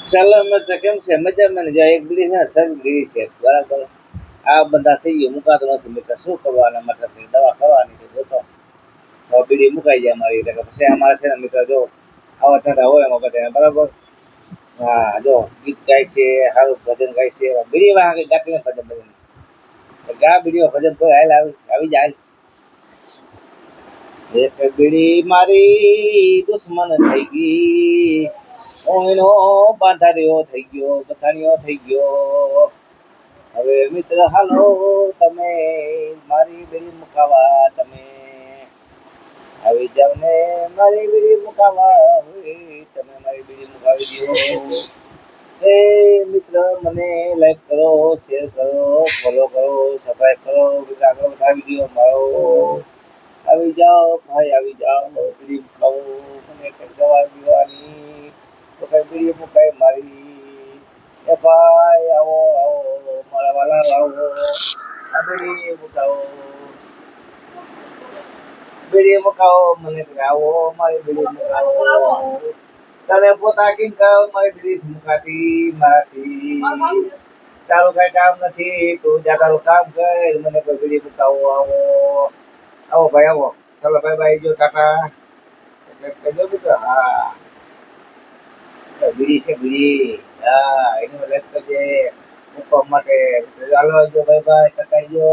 ચાલો મિત્ર, કેમ છે? મજામાં ને? જો એક બીડી છે ને શરીર બીડી છે, બરાબર. આ બધા થઈ ગયું, મુકાતો નથી મિત્ર. શું કરવાના? મતલબ કે દવા ખાવાની છે, જોતો હવે બીડી મુકાઈ જાય મારી. એટલે કે પછી અમારે છે ને મિત્ર, જો આવા ધંધા હોય એમાં બધા, બરાબર. હા, જો ગીત ગાય છે, સારું ભજન ગાય છે, બીડી વાળા કઈ ગાતી નથી ભજન. ગા બીડીઓ ભજન કોઈ હાલ આવી આવી જાય. એક બીડી મારી દુશ્મન થઈ ગઈ, હું એનો બાંધારીઓ થઈ ગયો, બથાણીઓ થઈ ગયો. હવે મિત્ર હાલો, તમે મારી બીડી મુકાવા તમે આવી જાવ ને, મારી બીડી મુકાવા તમે મારી બીડી મુકાવી દો. એ મિત્ર, મને લાઈક કરો, શેર કરો, ફોલો કરો, સબસ્ક્રાઈબ કરો, આગળ વધાવી દો મારો. આવી જાઓ ભાઈ, આવી જાઓ, બીડી મુકાવો મને કઈ દવા પીવાની તો કઈ બીડી મુકાય મારી. એ ભાઈ આવો આવો મારા વાલા, આવો આ બીડી મુકાવો, બીડી મુકાવો મને આવો, મારી બીડી મુકાવો. તને પોતા કેમ કરો, મારી બીડી મુકાતી મારાથી. તારું કઈ કામ નથી, તું જા તારું કામ કર, મને કોઈ બીડી મુકાવો. આવો આવો ભાઈ આવો. ચાલો બાય બાય, જો ટાટા. એટલે કહેજો મિત્ર. હા, બીડી છે બીડી. હા, એની લાઈક કરજે મૂકવા માટે. ચાલો જો બાય બાય, ટાટા જો.